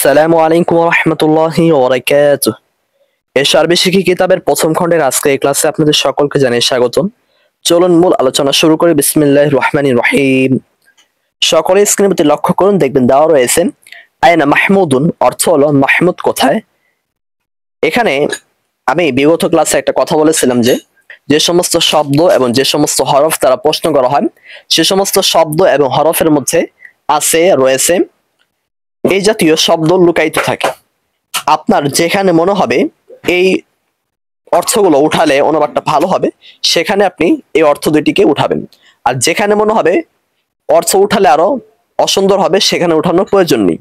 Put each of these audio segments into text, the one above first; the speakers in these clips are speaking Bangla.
আসসালামু আলাইকুম ওয়া রাহমাতুল্লাহি ওয়া বারাকাতুহু। এশার আরবি শিখি কিতাবের প্রথম খণ্ডের আজকে এই ক্লাসে আপনাদের সকলকে জানাই স্বাগতম। চলুন মূল আলোচনা শুরু করি। বিসমিল্লাহির রহমানির রহিম। সকলে স্ক্রিনের প্রতি লক্ষ্য করুন, দেখবেন দেওয়া রয়েছে আয়না মাহমুদুন, অর্থ হলো মাহমুদ কোথায়। এখানে আমি বিগত ক্লাসে একটা কথা বলেছিলাম যে যে সমস্ত শব্দ এবং যে সমস্ত হরফ দ্বারা প্রশ্ন করা হয় সে সমস্ত শব্দ এবং হরফের মধ্যে রয়েছে এই জাতীয় শব্দ লুকায়িত থাকে। আপনার যেখানে মনে হবে এই অর্থগুলো উঠালে অনুবাদটা ভালো হবে সেখানে আপনি এই অর্থ দুটিকে উঠাবেন, আর যেখানে মনে হবে অর্থ উঠালে আরো অসুন্দর হবে সেখানে উঠানোর প্রয়োজন নেই।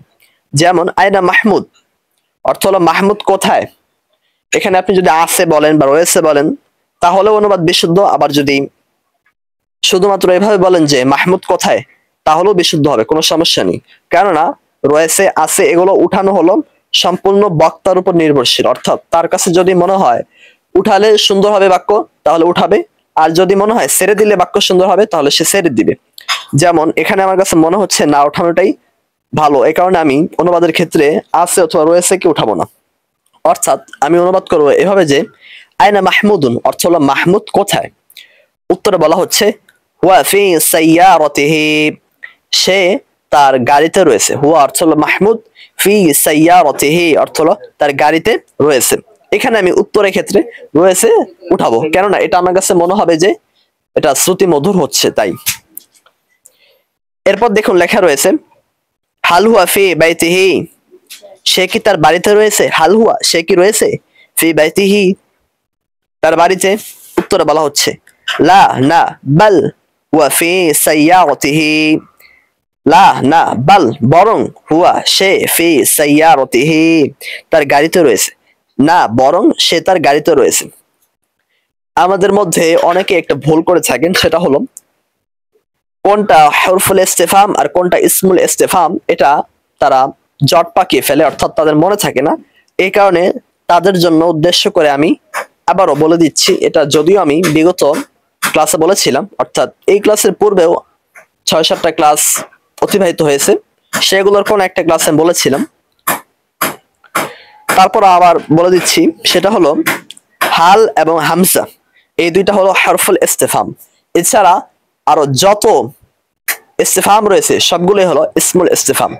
যেমন আয়না মাহমুদ, অর্থ হলো মাহমুদ কোথায়। এখানে আপনি যদি আছে বলেন বা রয়েছে বলেন তাহলে অনুবাদ বিশুদ্ধ, আবার যদি শুধুমাত্র এভাবে বলেন যে মাহমুদ কোথায় তাহলেও বিশুদ্ধ হবে, কোনো সমস্যা নেই। কেননা রয়েছে আছে এগুলো উঠানো হলো সম্পূর্ণ বক্তার উপর নির্ভরশীল, অর্থাৎ তার কাছে যদি মনে হয় উঠালে সুন্দর হবে বাক্য তাহলে উঠাবে, আর যদি মনে হয় ছেড়ে দিলে বাক্য সুন্দর হবে তাহলে সে ছেড়ে দিবে। যেমন এখানে আমার কাছে মনে হচ্ছে না উঠানোটাই ভালো, এই কারণে আমি অনুবাদের ক্ষেত্রে আছে অথবা রয়েছে কি উঠাবো না। অর্থাৎ আমি অনুবাদ করবো এভাবে যে আয়না মাহমুদুন, অর্থ হলো মাহমুদ কোথায়। উত্তরে বলা হচ্ছে হুয়া ফি সাইয়ারাতিহি, সে তার গাড়িতে রয়েছে। হুয়া অর্থ হলো মাহমুদ, ফি সাইয়ারাতিহি অর্থ হলো তার গাড়িতে রয়েছে। এখানে আমি উত্তরের ক্ষেত্রে রয়েছে উঠাবো, কেননা এটা আমার কাছে মনে হবে যে এটা শ্রুতি মধুর হচ্ছে তাই। এরপর দেখুন লেখা রয়েছে হাল হুয়া ফি বাইতিহি, সে কি তার বাড়িতে রয়েছে। হাল হুয়া, সে কি রয়েছে, ফি বাইতিহি তার বাড়িতে। উত্তরে বলা হচ্ছে লা না বাল হুয়া ফি সাইয়ারাতিহি, লা না বাল বরং হুয়া সে ফি সাইয়ারাতিহি তার গাড়িতে রয়েছে, না বরং সে তার গাড়িতে রয়েছে। আমাদের মধ্যে অনেকে একটা ভুল করে থাকেন, সেটা হলো কোনটা হরফুল ইস্তেফাম আর কোনটা ইসমুল ইস্তেফাম এটা তারা জট পাকিয়ে ফেলে, অর্থাৎ তাদের মনে থাকে না। এই কারণে তাদের জন্য উদ্দেশ্য করে আমি আবারও বলে দিচ্ছি, এটা যদিও আমি বিগত ক্লাসে বলেছিলাম, অর্থাৎ এই ক্লাসের পূর্বেও ৬-৭টা ক্লাস অতিবাহিত হয়েছে, সেগুলোর কোন একটা ক্লাসে আমি বলেছিলাম, তারপর আবার বলে দিচ্ছি। সেটা হলো হাল এবং হামজা, এই দুইটা হলো হরফুল ইস্তেফাম। এছাড়া আরো যত ইস্তেফাম রয়েছে সবগুলোই হলো ইসমুল ইস্তেফাম।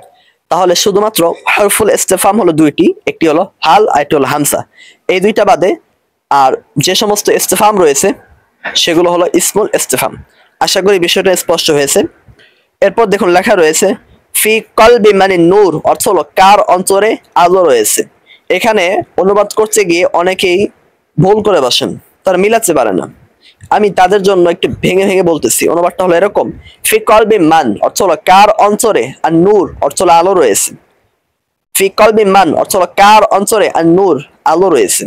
তাহলে শুধুমাত্র হরফুল ইস্তেফাম হলো দুইটি, একটি হলো হাল আর একটি হলো হামজা। এই দুইটা বাদে আর যে সমস্ত ইস্তেফাম রয়েছে সেগুলো হলো ইসমুল ইস্তেফাম। আশা করি বিষয়টা স্পষ্ট হয়েছে। এরপর দেখুন লেখা রয়েছে ফি কলবি মানে নূর, অর্থ হলো কার অন্তরে আলো রয়েছে। এখানে অনুবাদ করতে গিয়ে অনেকেই ভুল করে বসেন, তারা মিলাতে পারে না। আমি তাদের জন্য একটু ভেঙে ভেঙে বলতেছি। অনুবাদটা হলো এরকম, ফি কলবি মান অর্থ হলো কার অন্তরে, আর নূর অর্থ হলো আলো রয়েছে। ফি কলবি মান অর্থ হলো কার অন্তরে, আর নূর আলো রয়েছে।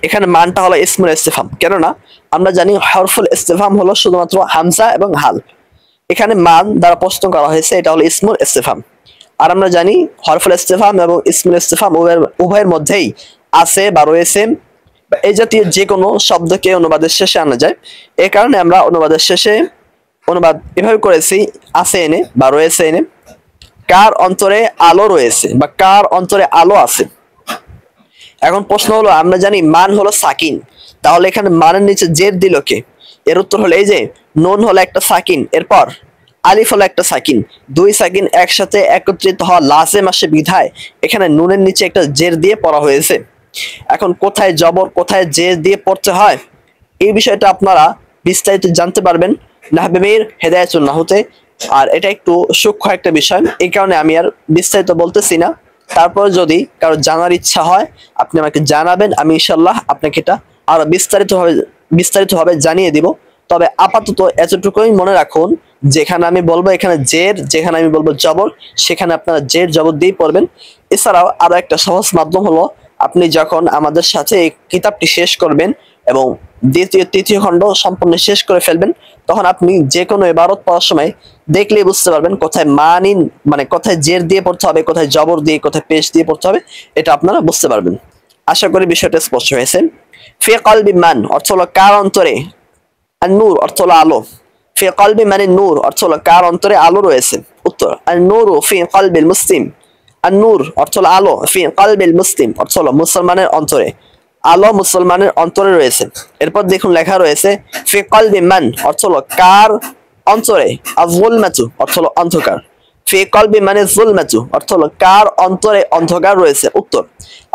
এখানে মানটা হলো ইসমুল ইস্তেফাম, কেননা আমরা জানি হরফুল ইস্তেফাম হলো শুধুমাত্র হামজা এবং হাল। এখানে মান দ্বারা প্রশ্ন করা হয়েছে, এটা হলো ইসমুল ইস্তেফাম। আর আমরা জানি হরফুল ইস্তেফাম এবং ইসমুল ইস্তেফাম উভয়ের মধ্যেই আছে বা রয়েছে এই জাতীয় যে কোনো শব্দকে অনুবাদের শেষে আনা যায়। এই কারণে আমরা অনুবাদের শেষে অনুবাদ এভাবে করেছি, আছে এনে বা রয়েছে এনে কার অন্তরে আলো রয়েছে বা কার অন্তরে আলো আছে। এখন প্রশ্ন হলো, আমরা জানি মান হলো সাকিন, তাহলে এখানে মানের নিচে জের দিল কে। এর উত্তর হলো এই যে নুন হলো একটা সাকিন, এরপর আলিফ হলো একটা সাকিন, দুই সাকিন একসাথে একত্রিত হওয়া লাজেম আসে বিধায় এখানে নুনের নিচে একটা জের দিয়ে পড়া হয়েছে। এখন কোথায় জবর কোথায় জের দিয়ে পড়তে হয় এই বিষয়টা আপনারা বিস্তারিত জানতে পারবেন নাহবের হেদায়াতুন নাহুতে, আর এটা একটু সূক্ষ্ম একটা বিষয়, এই কারণে আমি আর বিস্তারিত বলতেছি না। তারপর যদি কারো জানার ইচ্ছা হয় আপনি আমাকে জানাবেন, আমি ইনশাল্লাহ আপনাকে এটা আরো বিস্তারিতভাবে জানিয়ে দিব। তবে আপাতত এতটুকুই মনে রাখুন, যেখানে আমি বলবো এখানে জের, যেখানে আমি বলবো জবর সেখানে আপনারা জের জবর দিয়ে পড়বেন। এছাড়াও আরো একটা সহজ মাধ্যম হলো, আপনি যখন আমাদের সাথে এই কিতাবটি শেষ করবেন এবং দ্বিতীয় তৃতীয় খণ্ড সম্পূর্ণ শেষ করে ফেলবেন, তখন আপনি যে কোনো ইবারত পড়ার সময় দেখলেই বুঝতে পারবেন কোথায় মানিন মানে কোথায় জের দিয়ে পড়তে হবে, কোথায় জবর দিয়ে, কোথায় পেশ দিয়ে পড়তে হবে, এটা আপনারা বুঝতে পারবেন। আশা করি বিষয়টা স্পষ্ট হয়েছে। ফি কলবি মান অর্থ হলো কার অন্তরে, আর নূর অর্থ হলো আলো। ফি কলবি মানে নূর অর্থ হলো কার অন্তরে আলো রয়েছে। উত্তর আর নূরু ফি কলবিল মুসলিম, আন-নূর অর্থ হলো আলো, ফি কলবিল মুসলিম অর্থ হলো মুসলমানের অন্তরে, আলো মুসলমানের অন্তরে রয়েছে। এরপর দেখুন লেখা রয়েছে ফি কলবি মান অর্থ হলো কার অন্তরে, আয-যুলমাতু অর্থ হলো অন্ধকার, ফি কলবি মানে যুলমাতু অর্থ হলো কার অন্তরে অন্ধকার রয়েছে। উত্তর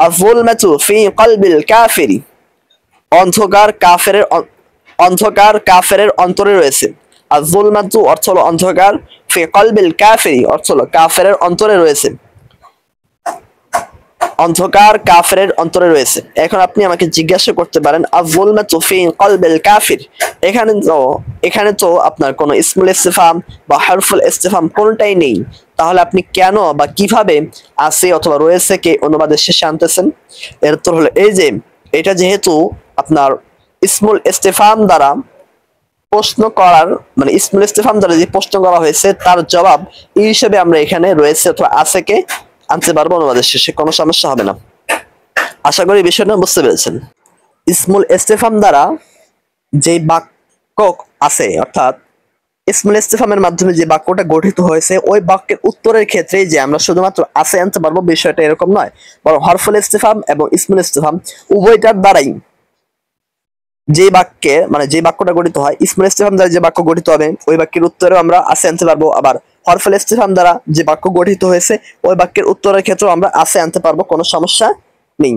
আয-যুলমাতু ফি কলবিল কাফিরি, অন্ধকার কাফেরের অন্তরে রয়েছে। আয-যুলমাতু অর্থ হলো অন্ধকার, ফি কলবিল কাফিরি অর্থ হলো কাফেরের অন্তরে রয়েছে, অন্ধকার কাফেরের অন্তরে রয়েছে। এখন আপনি আমাকে জিজ্ঞাসা করতে পারেন আয-যুলমাতু ফি কলবিল কাফির, এখানে তো আপনার কোনো ইসমুল ইস্তিফহাম বা হরফুল ইস্তিফহাম কোনটাই নেই, তাহলে আপনি কেন বা কিভাবে আছে অথবা রয়েছে কে অনুবাদের শেষে আনতেছেন? এর উত্তর হলো এই যে এটা যেহেতু আপনার ইসমুল ইস্তিফহাম দ্বারা প্রশ্ন করার মানে ইসমুল ইস্তিফহাম দ্বারা যে প্রশ্ন করা হয়েছে তার জবাব এই হিসেবে আমরা এখানে রয়েছে অথবা আছে কে আনতে পারবো অনুবাদের শেষে, কোনো সমস্যা হবে না। আশা করি বিষয়টা বুঝতে পেরেছেন। ইসমুল ইস্তিফহাম দ্বারা যে বাক্য আছে অর্থাৎ ইসমুল ইস্তিফহামের মাধ্যমে যে বাক্যটা গঠিত হয়েছে ওই বাক্যের উত্তরের ক্ষেত্রে যে আমরা শুধুমাত্র আছে আনতে পারবো বিষয়টা এরকম নয়, বরং হরফুল ইস্তিফহাম এবং ইসমুল ইস্তিফহাম উভয়টার দ্বারাই যে বাক্যে মানে যে বাক্যটা গঠিত হয়, ইসমুল ইস্তিফহাম দ্বারা যে বাক্য গঠিত হবে ওই বাক্যের উত্তরেও আমরা আছে আনতে পারবো, আবার হরফুল ইস্তিফহাম দ্বারা যে বাক্য গঠিত হয়েছে ওই বাক্যের উত্তরের ক্ষেত্রেও আমরা আছে আনতে পারবো, কোনো সমস্যা নেই।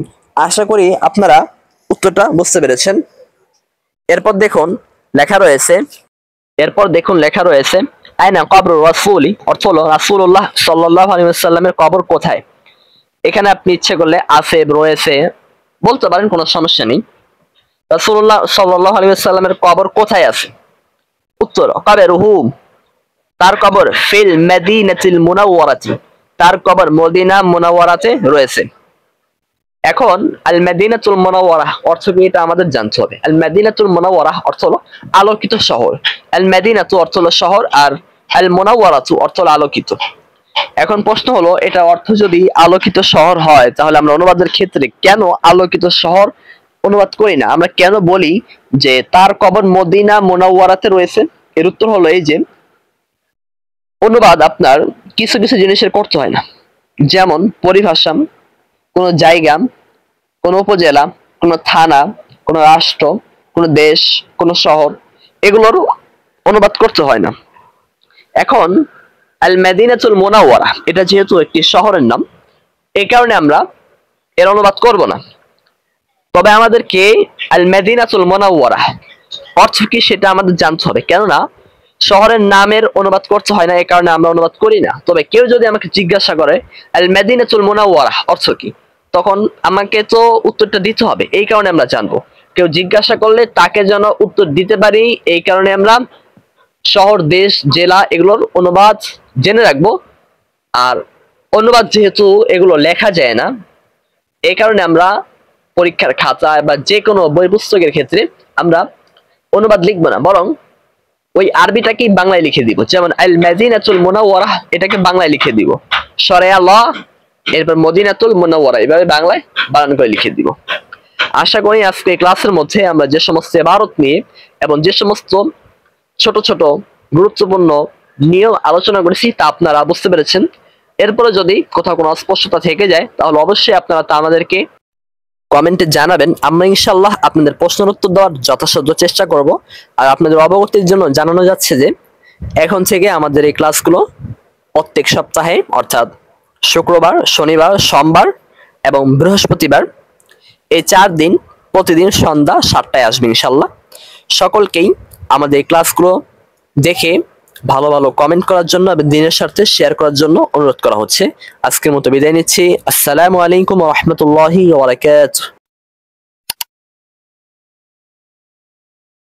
আশা করি আপনারা উত্তরটা বুঝতে পেরেছেন। এরপর দেখুন লেখা রয়েছে আইনা কবরুর রাসূলি অর্থ হলো রাসূলুল্লাহ সাল্লাল্লাহু আলাইহি ওয়াসাল্লামের কবর কোথায়। এখানে আপনি ইচ্ছে করলে আছে রয়েছে বলতে পারেন, কোনো সমস্যা নেই। রাসূলুল্লাহ সাল্লাল্লাহু আলাইহি ওয়াসাল্লামের কবর কোথায় আছে? উত্তর কবরুহু, তার কবর ফিল মদিনাতিল মুনাওয়ারাতি, তার কবর মদিনা মুনাওয়ারাতে রয়েছে। এখন আল মদিনাতুল মুনাওয়ারা অর্থ কি এটা আমাদের জানতে হবে। আল মদিনাতুল মুনাওয়ারা অর্থ হলো আলোকিত শহর, আল মদিনাতু অর্থ হলো শহর, আর আল মুনাওয়ারাতু অর্থ হলো আলোকিত। এখন প্রশ্ন হলো এটা অর্থ যদি আলোকিত শহর হয় তাহলে আমরা অনুবাদের ক্ষেত্রে কেন আলোকিত শহর অনুবাদ করি না, আমরা কেন বলি যে তার কবর মদিনা মুনাওয়ারাতে রয়েছে? এর উত্তর হলো এই যে অনুবাদ আপনার কিছু কিছু জিনিসের করতে হয় না, যেমন পরিভাষা, কোনো জায়গা, কোনো উপজেলা, কোনো থানা, কোনো রাষ্ট্র, কোনো দেশ, কোনো শহর, এগুলোর অনুবাদ করতে হয় না। এখন আল মদিনাতুল মুনাওয়ারা এটা যেহেতু একটি শহরের নাম, এই কারণে আমরা এর অনুবাদ করব না। তবে আমাদেরকে আল মদিনাতুল মুনাওয়ারা অর্থ কি সেটা আমাদের জানতে হবে, কেননা শহরের নামের অনুবাদ করতে হয় না, এই কারণে আমরা অনুবাদ করি না। তবে কেউ যদি আমাকে জিজ্ঞাসা করে আল মদিনাতুল মুনাওয়ারা অর্থ কি, তখন আমাকে তো উত্তরটা দিতে হবে, এই কারণে আমরা জানবো। কেউ জিজ্ঞাসা করলে তাকে যেন উত্তর দিতে পারি, এই কারণে আমরা শহর, দেশ, জেলা এগুলোর অনুবাদ জেনে রাখবো। আর অনুবাদ যেহেতু এগুলো লেখা যায় না, এই কারণে আমরা পরীক্ষার খাতায় বা যে কোনো বই পুস্তকের ক্ষেত্রে আমরা অনুবাদ লিখবো না, বরং ওই আরবিটাকেই বাংলায় লিখে দিব। যেমন আল মদিনাতুল মুনাওয়ারা এটাকে বাংলায় লিখে দিব, শরিয়া ল এরপর মদিনাতুল মুনাওয়ারা এভাবে বাংলায় বানান করে লিখে দিব। আশা করি আজকে ক্লাসের মধ্যে আমরা যে সমস্ত ইবারত নিয়ে এবং যে সমস্ত ছোট ছোট গুরুত্বপূর্ণ নিয়ম আলোচনা করেছি তা আপনারা বুঝতে পেরেছেন। এরপরে যদি কোথাও কোনো অস্পষ্টতা থেকে যায় তাহলে অবশ্যই আপনারা তা আমাদেরকে কমেন্টে জানাবেন। আমরা ইনশাআল্লাহ আপনাদের প্রশ্নের উত্তর দেওয়ার যথাসাধ্য চেষ্টা করব। আর আপনাদের অবগতির জন্য জানানো যাচ্ছে যে এখন থেকে আমাদের এই ক্লাসগুলো প্রত্যেক সপ্তাহে অর্থাৎ শুক্রবার, শনিবার, সোমবার এবং বৃহস্পতিবার এই 4 দিন প্রতিদিন সন্ধ্যা 7টায় আসবে ইনশাআল্লাহ। সকলকেই আমাদের এই ক্লাসগুলো দেখে ভালো ভালো কমেন্ট করার জন্য এবং দিনের স্বার্থে শেয়ার করার জন্য অনুরোধ করা হচ্ছে। আজকের মতো বিদায় নিচ্ছি। আসসালামু আলাইকুম ওয়া রাহমাতুল্লাহি ওয়া বারাকাতুহু।